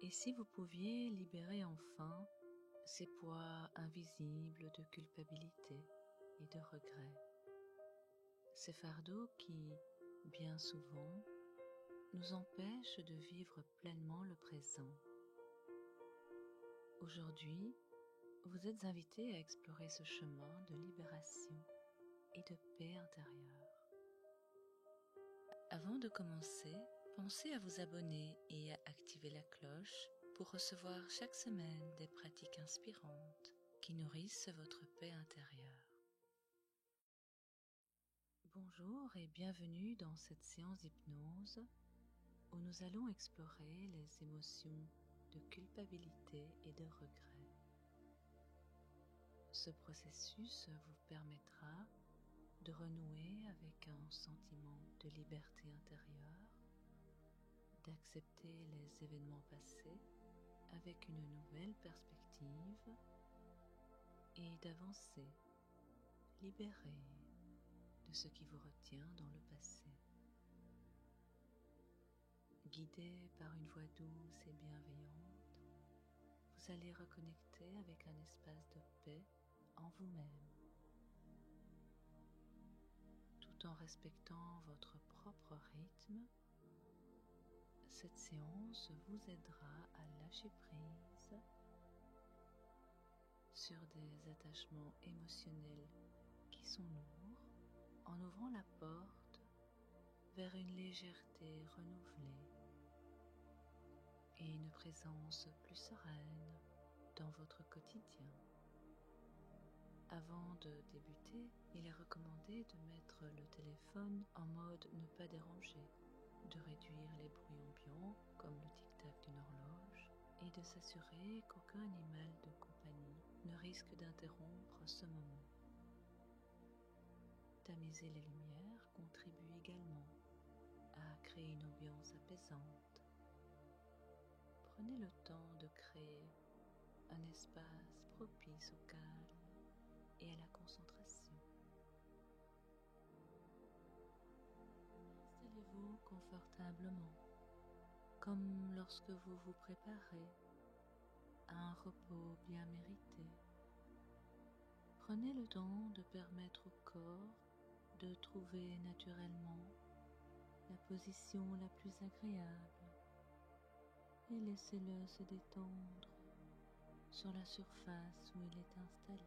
Et si vous pouviez libérer enfin ces poids invisibles de culpabilité et de regret, ces fardeaux qui, bien souvent, nous empêchent de vivre pleinement le présent. Aujourd'hui, vous êtes invité à explorer ce chemin de libération et de paix intérieure. Avant de commencer, pensez à vous abonner et à activer la cloche pour recevoir chaque semaine des pratiques inspirantes qui nourrissent votre paix intérieure. Bonjour et bienvenue dans cette séance d'hypnose où nous allons explorer les émotions de culpabilité et de regret. Ce processus vous permettra de renouer avec un sentiment de liberté intérieure, d'accepter les événements passés avec une nouvelle perspective et d'avancer, libéré de ce qui vous retient dans le passé. Guidé par une voix douce et bienveillante, vous allez reconnecter avec un espace de paix en vous-même, tout en respectant votre propre rythme. Cette séance vous aidera à lâcher prise sur des attachements émotionnels qui sont lourds en ouvrant la porte vers une légèreté renouvelée et une présence plus sereine dans votre quotidien. Avant de débuter, il est recommandé de mettre le téléphone en mode ne pas déranger, de réduire les bruits ambiants comme le tic-tac d'une horloge et de s'assurer qu'aucun animal de compagnie ne risque d'interrompre ce moment. Tamiser les lumières contribue également à créer une ambiance apaisante. Prenez le temps de créer un espace propice au calme et à la concentration. Installez-vous confortablement, comme lorsque vous vous préparez à un repos bien mérité. Prenez le temps de permettre au corps de trouver naturellement la position la plus agréable et laissez-le se détendre sur la surface où il est installé.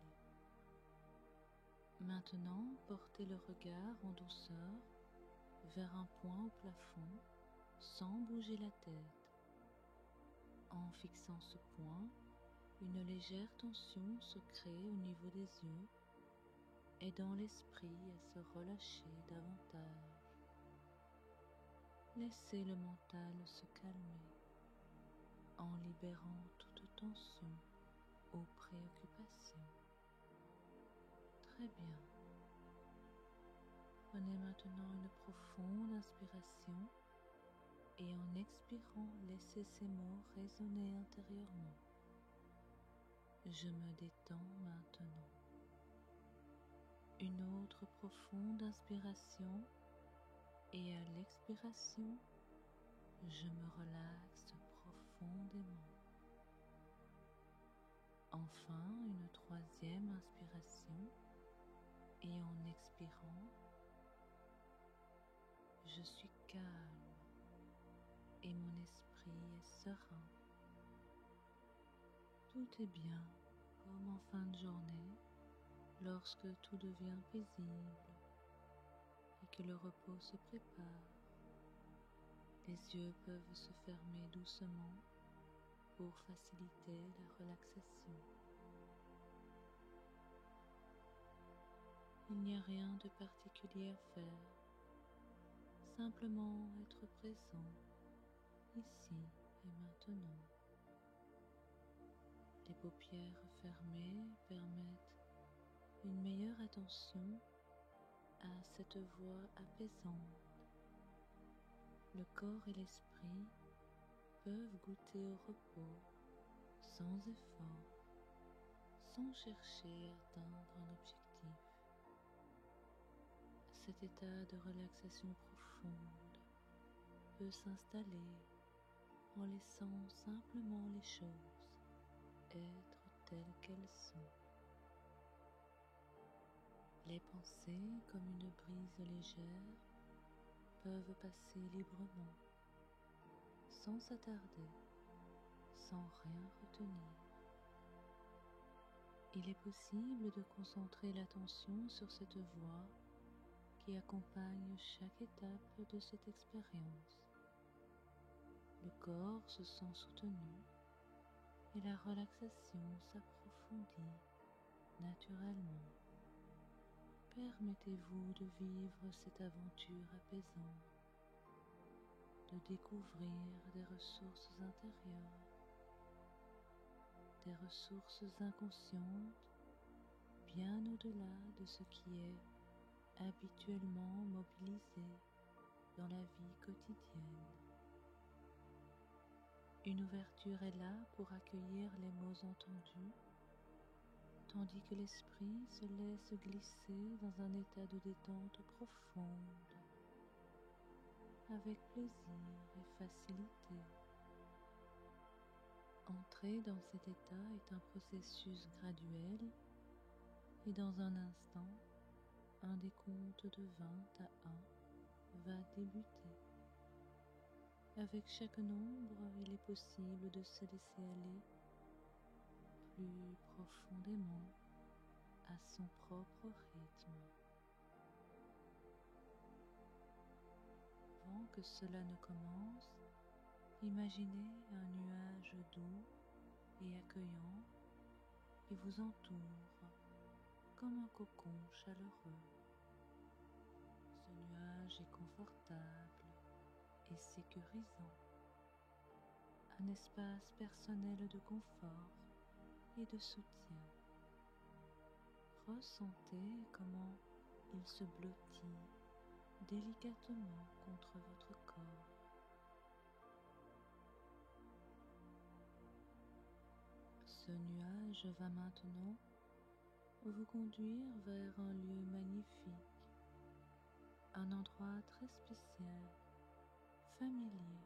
Maintenant, portez le regard en douceur vers un point au plafond sans bouger la tête. En fixant ce point, une légère tension se crée au niveau des yeux, aidant l'esprit à se relâcher davantage. Laissez le mental se calmer en libérant toute tension ou préoccupation. Très bien. Prenez maintenant une profonde inspiration et en expirant, laissez ces mots résonner intérieurement. Je me détends maintenant. Une autre profonde inspiration et à l'expiration, je me relaxe profondément. Enfin, une troisième inspiration et en expirant, je suis calme et mon esprit est serein. Tout est bien comme en fin de journée lorsque tout devient paisible et que le repos se prépare. Les yeux peuvent se fermer doucement pour faciliter la relaxation. Il n'y a rien de particulier à faire, simplement être présent, ici et maintenant. Les paupières fermées permettent une meilleure attention à cette voix apaisante. Le corps et l'esprit peuvent goûter au repos sans effort, sans chercher à atteindre un objectif. Cet état de relaxation profonde peut s'installer en laissant simplement les choses être telles qu'elles sont. Les pensées, comme une brise légère, peuvent passer librement, sans s'attarder, sans rien retenir. Il est possible de concentrer l'attention sur cette voix qui accompagne chaque étape de cette expérience. Le corps se sent soutenu et la relaxation s'approfondit naturellement. Permettez-vous de vivre cette aventure apaisante, de découvrir des ressources intérieures, des ressources inconscientes bien au-delà de ce qui est habituellement mobilisé dans la vie quotidienne. Une ouverture est là pour accueillir les mots entendus, tandis que l'esprit se laisse glisser dans un état de détente profonde, avec plaisir et facilité. Entrer dans cet état est un processus graduel et dans un instant, un décompte de 20 à 1 va débuter. Avec chaque nombre, il est possible de se laisser aller plus profondément à son propre rythme. Avant que cela ne commence, imaginez un nuage doux et accueillant qui vous entoure comme un cocon chaleureux. Ce nuage est confortable et sécurisant, un espace personnel de confort et de soutien. Ressentez comment il se blottit délicatement contre votre corps. Ce nuage va maintenant vous conduire vers un lieu magnifique, un endroit très spécial, familier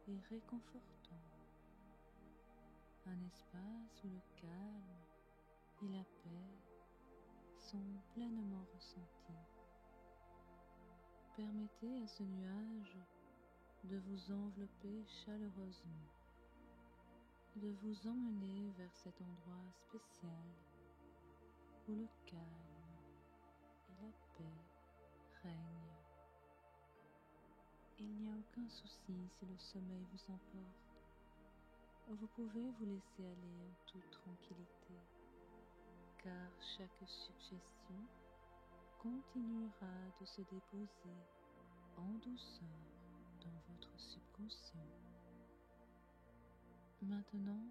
et réconfortant, un espace où le calme et la paix sont pleinement ressentis. Permettez à ce nuage de vous envelopper chaleureusement, de vous emmener vers cet endroit spécial où le calme et la paix règnent. Il n'y a aucun souci si le sommeil vous emporte. Vous pouvez vous laisser aller en toute tranquillité, car chaque suggestion continuera de se déposer en douceur dans votre subconscient. Maintenant,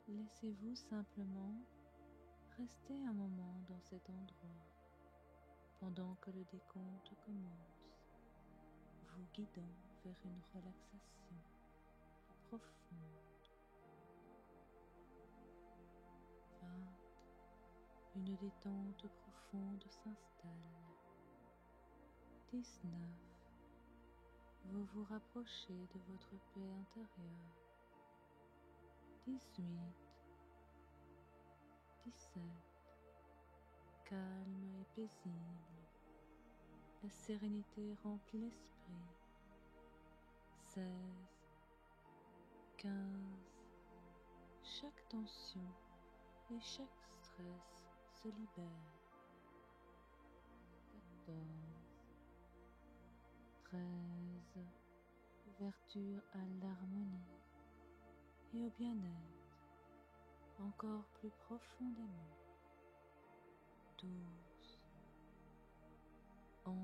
laissez-vous simplement rester un moment dans cet endroit pendant que le décompte commence, vous guidant vers une relaxation profonde. 20. Une détente profonde s'installe. 19. Vous vous rapprochez de votre paix intérieure. 18. 17. Calme et paisible. La sérénité remplit l'esprit. 16. 15. Chaque tension et chaque stress se libère. 14. 13. Ouverture à l'harmonie et au bien-être encore plus profondément. 12. 11.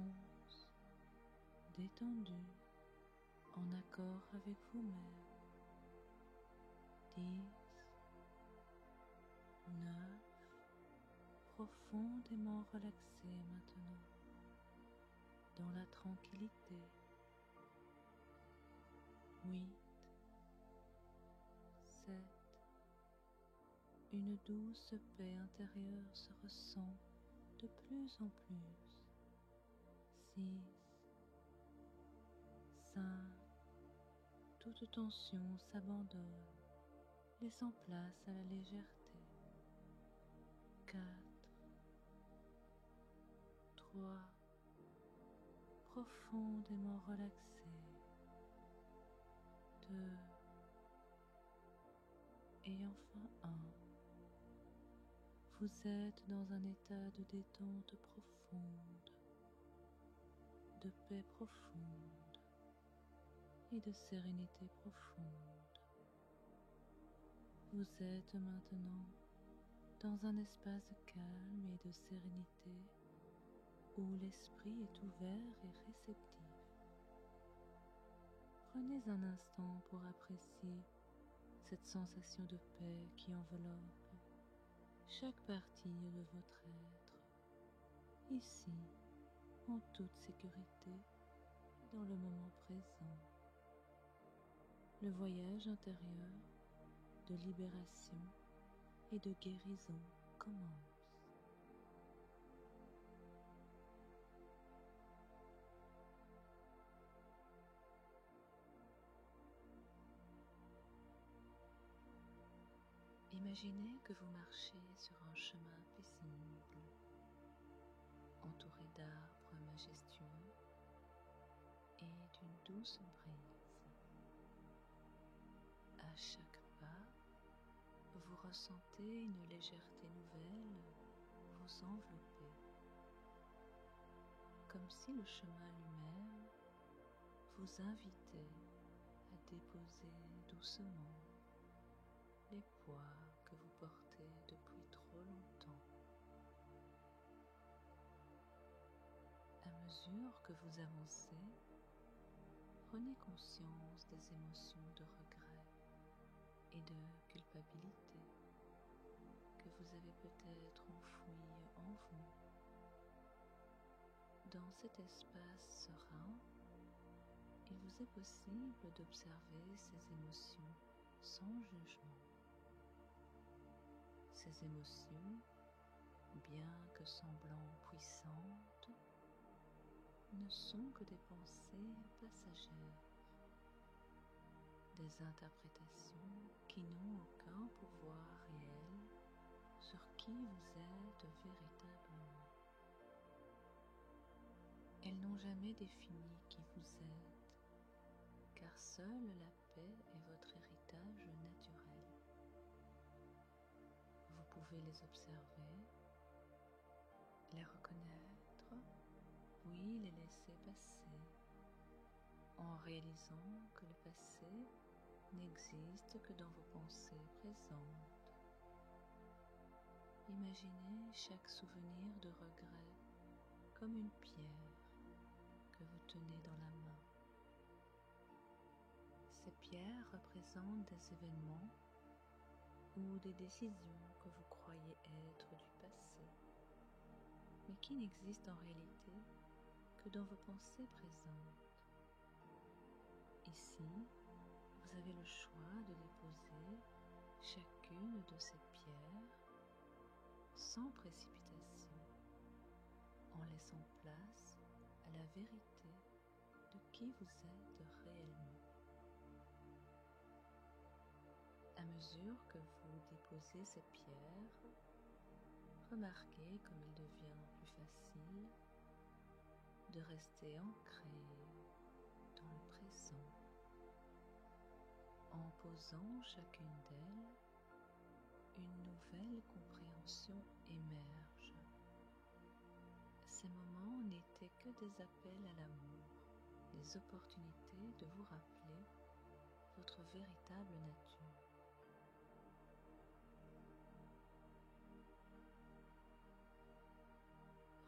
Détendu, en accord avec vous-même. 10. 9. Profondément relaxé maintenant, dans la tranquillité. 8. 7. Une douce paix intérieure se ressent de plus en plus. 6. 5. toute tension s'abandonne, laissant place à la légèreté. 4, 3, profondément relaxé. 2, et enfin 1. Vous êtes dans un état de détente profonde, de paix profonde et de sérénité profonde. Vous êtes maintenant dans un espace de calme et de sérénité où l'esprit est ouvert et réceptif. Prenez un instant pour apprécier cette sensation de paix qui enveloppe chaque partie de votre être, ici, en toute sécurité, dans le moment présent. Le voyage intérieur de libération et de guérison commence. Imaginez que vous marchez sur un chemin paisible, entouré d'arbres majestueux et d'une douce brise. À chaque pas, vous ressentez une légèreté nouvelle vous envelopper, comme si le chemin lui-même vous invitait à déposer doucement les poids que vous portez depuis trop longtemps. À mesure que vous avancez, prenez conscience des émotions de regret et de culpabilité que vous avez peut-être enfouies en vous. Dans cet espace serein, il vous est possible d'observer ces émotions sans jugement. Ces émotions, bien que semblant puissantes, ne sont que des pensées passagères, des interprétations qui n'ont aucun pouvoir réel sur qui vous êtes véritablement. Elles n'ont jamais défini qui vous êtes, car seule la paix est votre héritage naturel. Vous pouvez les observer, les reconnaître, puis les laisser passer, en réalisant que le passé n'existe que dans vos pensées présentes. Imaginez chaque souvenir de regret comme une pierre que vous tenez dans la main. Ces pierres représentent des événements ou des décisions que vous croyez être du passé, mais qui n'existent en réalité que dans vos pensées présentes. Ici, vous avez le choix de déposer chacune de ces pierres sans précipitation, en laissant place à la vérité de qui vous êtes réellement. À mesure que vous déposez ces pierres, remarquez comme il devient plus facile de rester ancré dans le présent. En posant chacune d'elles, une nouvelle compréhension émerge. Ces moments n'étaient que des appels à l'amour, des opportunités de vous rappeler votre véritable nature.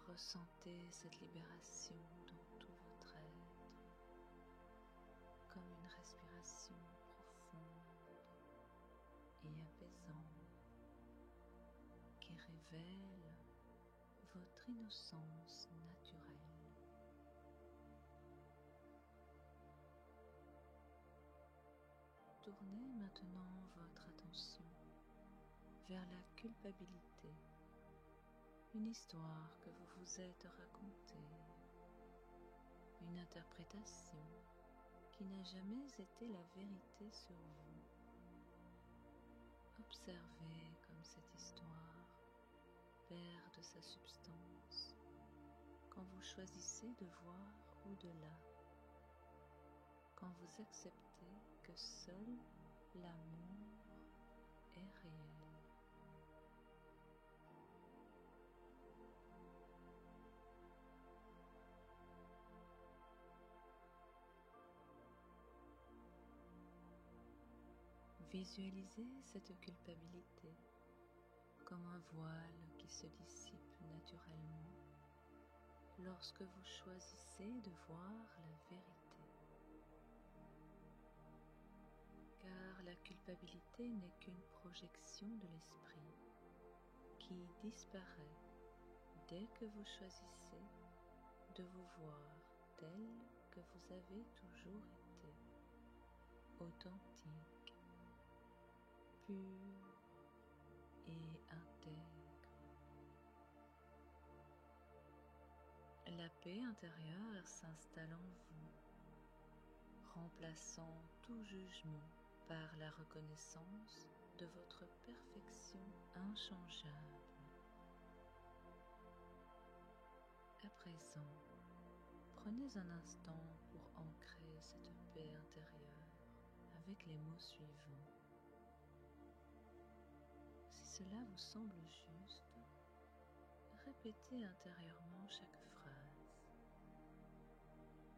Ressentez cette libération dans tout votre être, comme une respiration profonde et apaisante qui révèle votre innocence naturelle. Tournez maintenant votre attention vers la culpabilité, une histoire que vous vous êtes racontée, une interprétation qui n'a jamais été la vérité sur vous. Observez comme cette histoire perd de sa substance quand vous choisissez de voir au-delà, quand vous acceptez que seul l'amour est réel. Visualisez cette culpabilité comme un voile qui se dissipe naturellement lorsque vous choisissez de voir la vérité. Car la culpabilité n'est qu'une projection de l'esprit qui disparaît dès que vous choisissez de vous voir tel que vous avez toujours été, authentique, pur et intègre. La paix intérieure s'installe en vous, remplaçant tout jugement par la reconnaissance de votre perfection inchangeable. À présent, prenez un instant pour ancrer cette paix intérieure avec les mots suivants. Si cela vous semble juste, répétez intérieurement chaque phrase.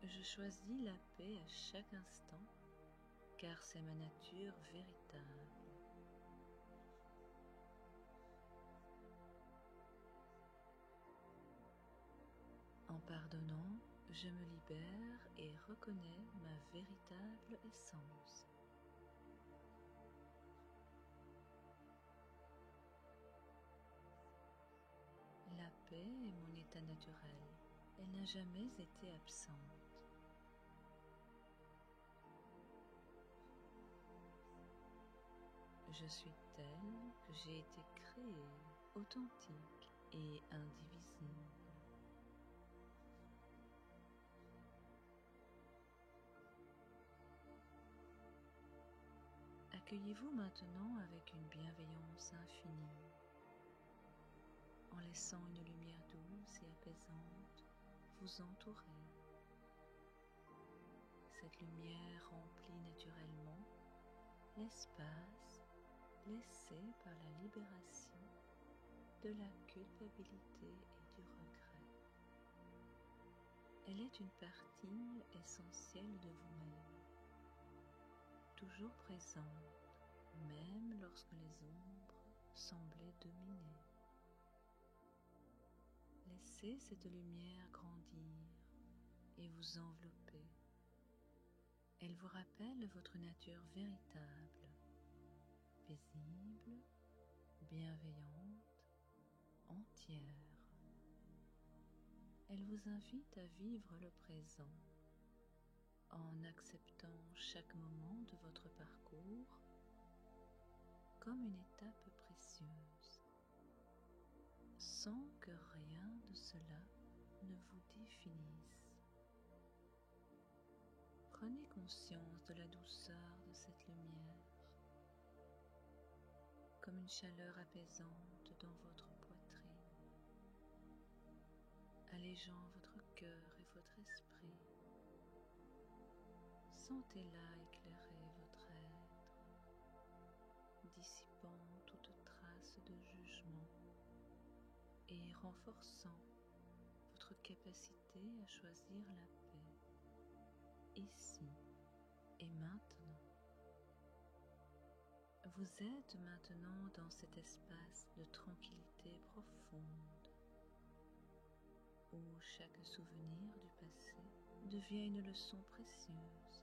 Je choisis la paix à chaque instant, car c'est ma nature véritable. En pardonnant, je me libère et reconnais ma véritable essence. La paix est mon état naturel. Elle n'a jamais été absente. Je suis telle que j'ai été créée, authentique et indivisible. Accueillez-vous maintenant avec une bienveillance infinie, en laissant une lumière douce et apaisante vous entourer. Cette lumière remplit naturellement l'espace laissé par la libération de la culpabilité et du regret. Elle est une partie essentielle de vous-même, toujours présente, même lorsque les ombres semblaient dominer. Laissez cette lumière grandir et vous envelopper. Elle vous rappelle votre nature véritable, paisible, bienveillante, entière. Elle vous invite à vivre le présent en acceptant chaque moment de votre parcours comme une étape précieuse, sans que rien de cela ne vous définisse. Prenez conscience de la douceur de cette lumière, comme une chaleur apaisante dans votre poitrine, allégeant votre cœur et votre esprit. Sentez-la éclairer votre être, dissipant toute trace de jugement et renforçant votre capacité à choisir la paix, ici et maintenant. Vous êtes maintenant dans cet espace de tranquillité profonde, où chaque souvenir du passé devient une leçon précieuse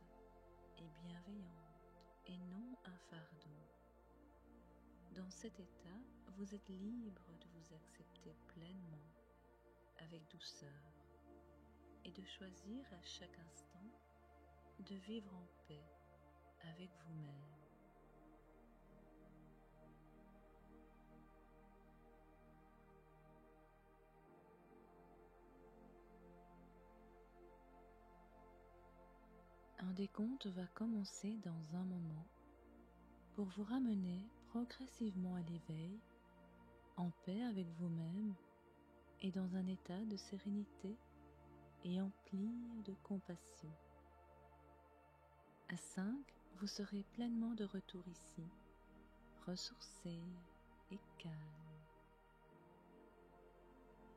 et bienveillante, et non un fardeau. Dans cet état, vous êtes libre de vous accepter pleinement, avec douceur, et de choisir à chaque instant de vivre en paix avec vous-même. Un décompte va commencer dans un moment pour vous ramener progressivement à l'éveil, en paix avec vous-même et dans un état de sérénité et empli de compassion. À 5, vous serez pleinement de retour ici, ressourcé et calme.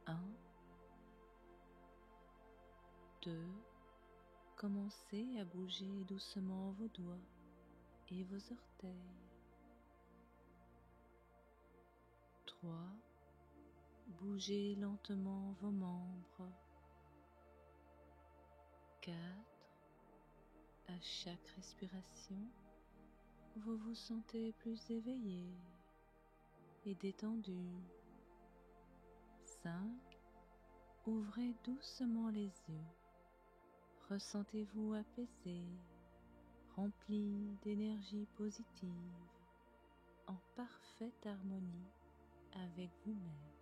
1, 2, commencez à bouger doucement vos doigts et vos orteils. 3, bougez lentement vos membres. 4, à chaque respiration, vous vous sentez plus éveillé et détendu. 5, ouvrez doucement les yeux. Ressentez-vous apaisé, rempli d'énergie positive, en parfaite harmonie avec vous-même.